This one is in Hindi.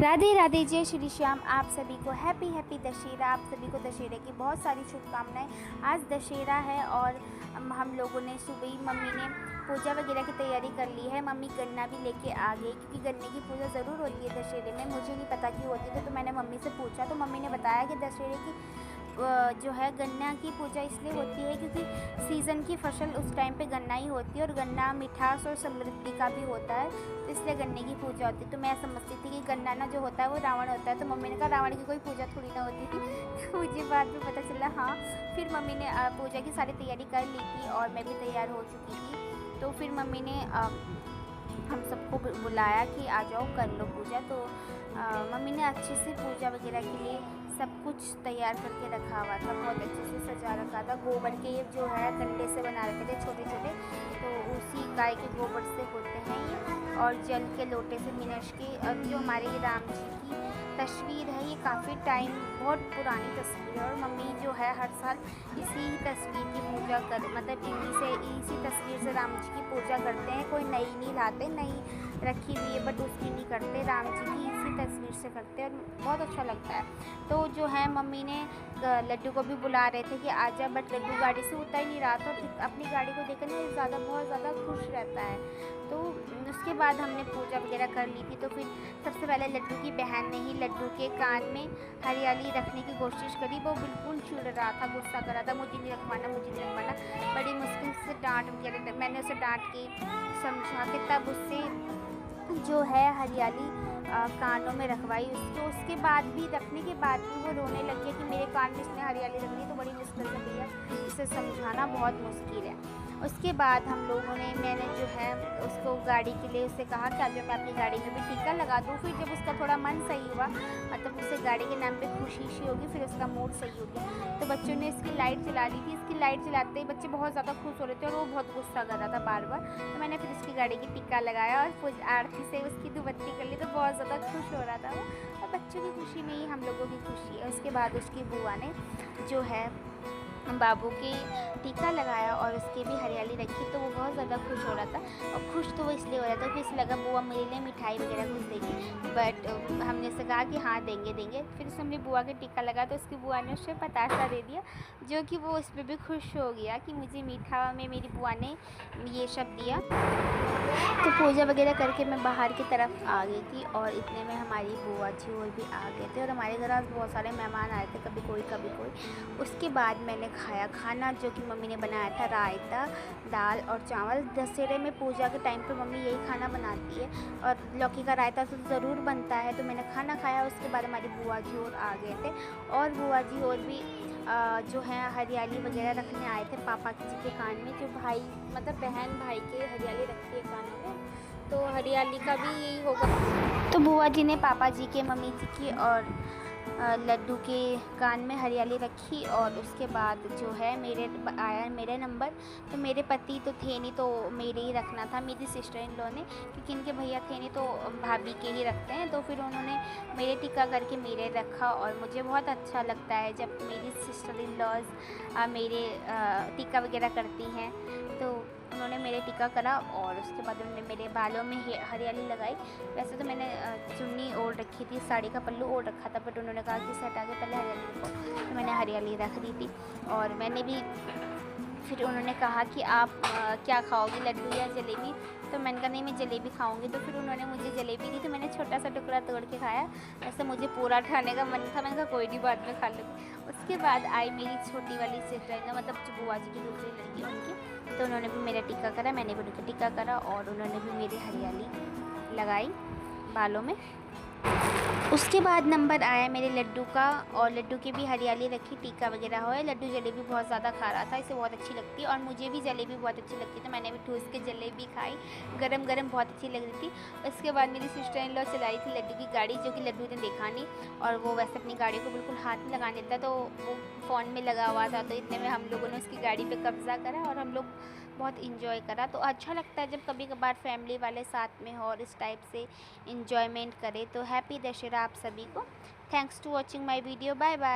राधे राधे, जय श्री श्याम। आप सभी को हैप्पी दशहरा। आप सभी को दशहरे की बहुत सारी शुभकामनाएं। आज दशहरा है और हम लोगों ने सुबह ही मम्मी ने पूजा वगैरह की तैयारी कर ली है। मम्मी गन्ना भी लेके आ गई क्योंकि गन्ने की पूजा ज़रूर होती है दशहरे में। मुझे नहीं पता कि होती थी तो मैंने मम्मी से पूछा तो मम्मी ने बताया कि दशहरे की जो है गन्ना की पूजा इसलिए होती है क्योंकि सीज़न की फसल उस टाइम पे गन्ना ही होती है और गन्ना मिठास और समृद्धि का भी होता है, तो इसलिए गन्ने की पूजा होती है। तो मैं समझती थी कि गन्ना ना जो होता है वो रावण होता है, तो मम्मी ने कहा रावण की कोई पूजा थोड़ी ना होती थी। तो मुझे बाद में पता चला हाँ। फिर मम्मी ने पूजा की सारी तैयारी कर ली थी और मैं भी तैयार हो चुकी थी। तो फिर मम्मी ने हम सबको बुलाया कि आ जाओ कर लो पूजा। तो मम्मी ने अच्छे से पूजा वगैरह के लिए सब कुछ तैयार करके रखा हुआ था, बहुत अच्छे से सजा रखा था। गोबर के जो है कंडे से बना रखे थे छोटे छोटे, तो उसी गाय के गोबर से होते हैं ये। और जल के लोटे से मिनश के जो हमारे राम जी की तस्वीर है, ये काफ़ी टाइम बहुत पुरानी तस्वीर है और मम्मी जो है हर साल इसी तस्वीर की पूजा मतलब इसी तस्वीर से राम जी की पूजा करते हैं। कोई नई नहीं लाते, नई रखी हुई है बट उसकी नहीं करते, राम जी की इसी तस्वीर से करते हैं और बहुत अच्छा लगता है। तो जो है मम्मी ने लड्डू को भी बुला रहे थे कि आजा, बट लड्डू गाड़ी से उतर ही नहीं रहा था और अपनी गाड़ी को देखकर ना बहुत ज़्यादा खुश रहता है। तो उसके बाद हमने पूजा वगैरह कर ली थी। तो फिर सबसे पहले लड्डू की बहन ने ही लड्डू के कान में हरियाली रखने की कोशिश करी। वो बिल्कुल चिढ़ रहा था, गुस्सा कर रहा था, मुझे नहीं रखवाना, मुझे नहीं रखवाना। बड़ी मुश्किल से डांट वगैरह मैंने उसे डांट के समझा के तब उससे जो है हरियाली कानों में रखवाई। उसके बाद भी रखने के बाद भी वो रोने लग गया कि मेरे कान में इसने हरियाली रखनी। तो बड़ी मुश्किल से भैया इसे समझाना बहुत मुश्किल है। उसके बाद मैंने जो है उसको गाड़ी के लिए उससे कहा कि आज मैं अपनी गाड़ी में भी टीका लगा दूँ। फिर जब उसका थोड़ा मन सही हुआ, मतलब उसे गाड़ी के नाम पे खुशी सी होगी, फिर उसका मूड सही हो गया। तो बच्चों ने इसकी लाइट जला ली थी। इसकी लाइट जलाते ही बच्चे बहुत ज़्यादा खुश हो रहे थे और वो बहुत गुस्सा कर रहा था बार बार। तो मैंने फिर इसकी गाड़ी की टीका लगाया और आरती से उसकी धूपबत्ती कर ली, तो बहुत ज़्यादा खुश हो रहा था वो। और बच्चों की खुशी में ही हम लोगों की खुशी है। उसके बाद उसकी बुआ ने जो है बाबू के टीका लगाया और उसकी भी हरियाली रखी, तो वो बहुत ज़्यादा खुश हो रहा था। और खुश तो वो इसलिए हो रहा था कि इसे लगा बुआ मेरे लिए मिठाई वगैरह कुछ देगी, बट हमने उससे कहा कि हाँ देंगे। फिर उसने अपनी बुआ के टीका लगा तो उसकी बुआ ने उसे पतासा दे दिया, जो कि वो उस पर भी खुश हो गया कि मुझे मीठा में मेरी बुआ ने ये सब दिया। तो पूजा वगैरह करके मैं बाहर की तरफ आ गई थी और इतने में हमारी बुआ जी और भी आ गए थे और हमारे घर आज बहुत सारे मेहमान आए थे, कभी कोई कभी कोई। उसके बाद मैंने खाया खाना जो कि मम्मी ने बनाया था, रायता, दाल और चावल। दशहरे में पूजा के टाइम पे मम्मी यही खाना बनाती है और लौकी का रायता तो ज़रूर बनता है। तो मैंने खाना खाया। उसके बाद हमारी बुआ जी और आ गए थे और बुआ जी और भी जो है हरियाली वगैरह रखने आए थे पापा जी के कान में। जो भाई मतलब बहन भाई के हरियाली रखती है कानों में, तो हरियाली का भी यही होगा। तो बुआ जी ने पापा जी के, मम्मी जी की और लड्डू के कान में हरियाली रखी। और उसके बाद जो है आया मेरे नंबर। तो मेरे पति तो थे नहीं, तो मेरे ही रखना था, मेरी सिस्टर इन लॉ ने, क्योंकि इनके भैया थे नहीं तो भाभी के ही रखते हैं। तो फिर उन्होंने मेरे टीका करके मेरे रखा और मुझे बहुत अच्छा लगता है जब मेरी सिस्टर इन लॉज मेरे टीका वगैरह करती हैं। तो उन्होंने मेरे टीका करा और उसके बाद उन्होंने मेरे बालों में हरियाली लगाई। वैसे तो मैंने चुन्नी ओढ़ रखी थी, साड़ी का पल्लू ओढ़ रखा था, बट उन्होंने कहा कि इसे हटा के पहले हरियाली रखो, तो मैंने हरियाली रख दी थी। और मैंने भी फिर उन्होंने कहा कि आप क्या खाओगी, लड्डू या जलेबी? तो मैंने कहा नहीं मैं जलेबी खाऊंगी। तो फिर उन्होंने मुझे जलेबी दी, तो मैंने छोटा सा टुकड़ा तोड़ के खाया। ऐसे मुझे पूरा खाने का मन था, मैंने कहा कोई नहीं बाद में खा लूँगी। उसके बाद आई मेरी छोटी वाली सिस्टर, मतलब जो बुआ जी की दूसरी लड़की उनकी, तो उन्होंने भी मेरा टीका करा, मैंने भी उनका टीका करा और उन्होंने भी मेरी हरियाली लगाई बालों में। उसके बाद नंबर आया मेरे लड्डू का और लड्डू की भी हरियाली रखी, टीका वगैरह हुआ। लड्डू जलेबी बहुत ज़्यादा खा रहा था, इसे बहुत अच्छी लगती है और मुझे भी जलेबी बहुत अच्छी लगती है, तो मैंने भी ठूस के जलेबी खाई। गरम गरम बहुत अच्छी लग रही थी। उसके बाद मेरी सिस्टर इन लॉ चलाई थी लड्डू की गाड़ी, जो कि लड्डू ने देखा नहीं और वो वैसे अपनी गाड़ी को बिल्कुल हाथ में लगाने देता, तो वो फ़ोन में लगा हुआ था। तो इतने में हम लोगों ने उसकी गाड़ी पर कब्ज़ा करा और हम लोग बहुत इंजॉय करा। तो अच्छा लगता है जब कभी कभार फैमिली वाले साथ में हो और इस टाइप से इंजॉयमेंट करें। तो हैप्पी दशहरा आप सभी को। Thanks to watching my video. Bye bye.